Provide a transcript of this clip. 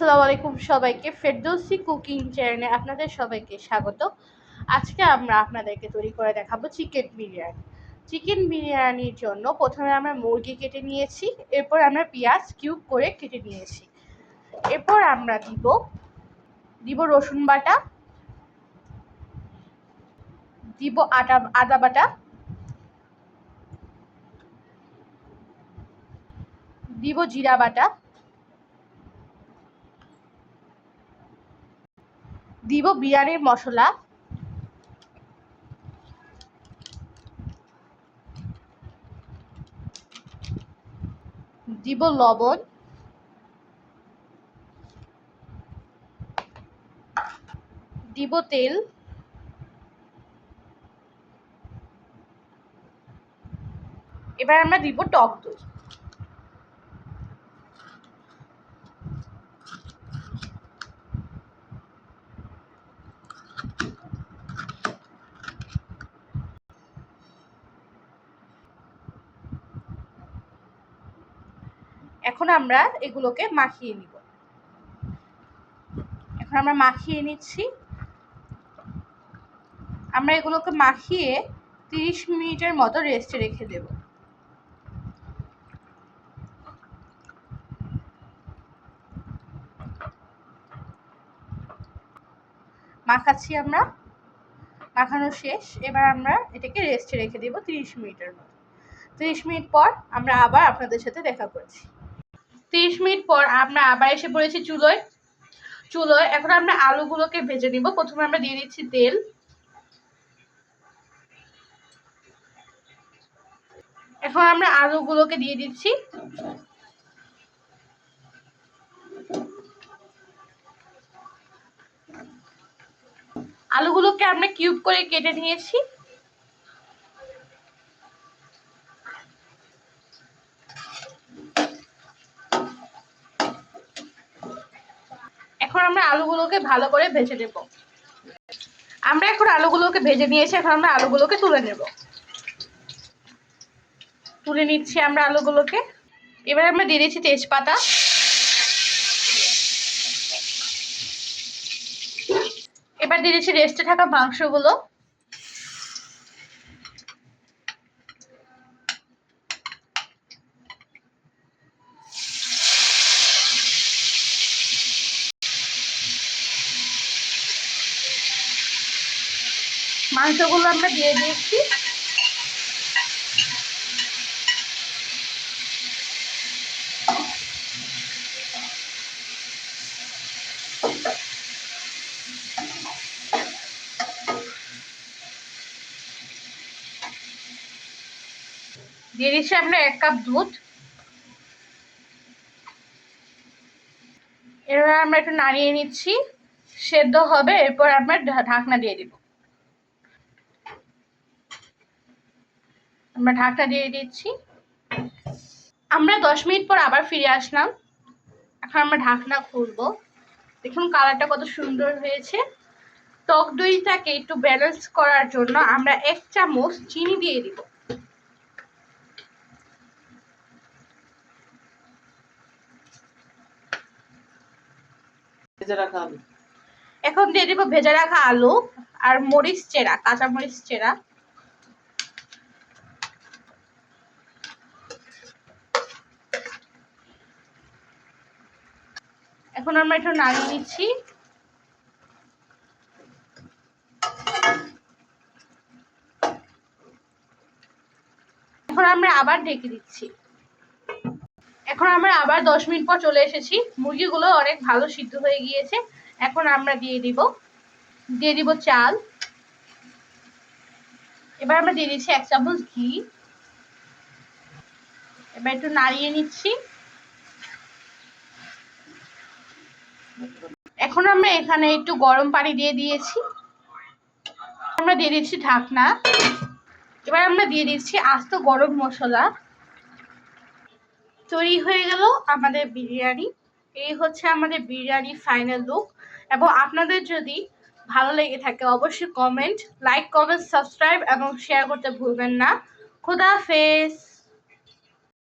আসসালামু আলাইকুম সবাইকে, ফেরদৌসি কুকিং চ্যানেলে আপনাদের সবাইকে স্বাগত। আজকে আমরা আপনাদেরকে তৈরি করে দেখাবো চিকেন বিরিয়ানি। চিকেন বিরিয়ানির জন্য প্রথমে আমরা মুরগি কেটে নিয়েছি, এরপর আমরা পেঁয়াজ কিউব করে কেটে নিয়েছি। এরপর আমরা দিব রসুন বাটা, দিব আদা বাটা, দিব জিরা বাটা, দিব বিরিয়ানির মশলা, দিব লবণ, দিব তেল, এবার আমরা দিব টক দই। এখন আমরা এগুলোকে মাখিয়ে নিব। এখন আমরা মাখিয়ে নিচ্ছি। আমরা এগুলোকে মাখিয়ে 30 মিনিটের মতো রেস্টে রেখে দেব। মাখাচ্ছি আমরা, মাখানো শেষ। এবার আমরা এটাকে রেস্টে রেখে দেব 30 মিনিটের মতো। 30 মিনিট পর আমরা আবার আপনাদের সাথে দেখা করছি। 30 মিনিট পর আমরা আবার এসে পড়েছি চুলোয়। এখন আমরা আলুগুলোকে ভেজে নিব। প্রথমে আমরা দিয়ে দিচ্ছি তেল, এখন আমরা আলুগুলোকে দিয়ে দিচ্ছি। আলুগুলোকে আমরা কিউব করে কেটে নিয়েছি। এখন আমরা আলুগুলোকে ভালো করে ভেজে নেব। আমরা এখন আলুগুলোকে ভেজে নিয়েছি, এখন আমরা আলুগুলোকে তুলে নেব। তুলে নিচ্ছি আমরা আলুগুলোকে। এবার আমরা দিয়ে দিচ্ছি তেজপাতা, এবার দিয়ে দিচ্ছি রেস্টে থাকা মাংসগুলো। মাংসগুলো আমরা দিয়ে দিয়েছি। দিয়ে দিচ্ছি আমরা 1 কাপ দুধ। এবার আমরা একটু নাড়িয়ে নিচ্ছি, সেদ্ধ হবে। এরপর আমরা ঢাকনা দিয়ে দিব। আমরা ঢাকনা দিয়ে দিচ্ছি। আমরা 10 মিনিট পর আবার ফিরে আসলাম। এখন আমরা ঢাকনা খুলবো। দেখুন কালারটা কত সুন্দর হয়েছে। টক দইটাকে একটু ব্যালেন্স করার জন্য আমরা 1 চামচ চিনি দিয়ে দিব। এখন দিয়ে দিব ভেজে রাখা আলু আর মরিচ চেরা, কাঁচা মরিচ চেরা। এখন আমরা একটু নাড়িয়ে নিচ্ছি। এখন আমরা আবার ঢেকে দিচ্ছি। এখন আমরা আবার 10 মিনিট পর চলে এসেছি। মুরগিগুলো অনেক ভালো সিদ্ধ হয়ে গিয়েছে। এখন আমরা দিয়ে দিব চাল। এবার আমরা দিয়ে দিচ্ছি 1 চামচ ঘি। এবার একটু নাড়িয়ে নিচ্ছি। এখন আমরা এখানে একটু গরম পানি দিয়ে দিয়েছি। আমরা দিয়ে দিচ্ছি ঢাকনা। এবার আমরা দিয়ে দিচ্ছি আস্ত গরম মশলা। তৈরি হয়ে গেল আমাদের বিরিয়ানি। এই হচ্ছে আমাদের বিরিয়ানি ফাইনাল লুক। এবং আপনাদের যদি ভালো লেগে থাকে অবশ্যই লাইক, কমেন্ট, সাবস্ক্রাইব এবং শেয়ার করতে ভুলবেন না। খোদা হাফেজ।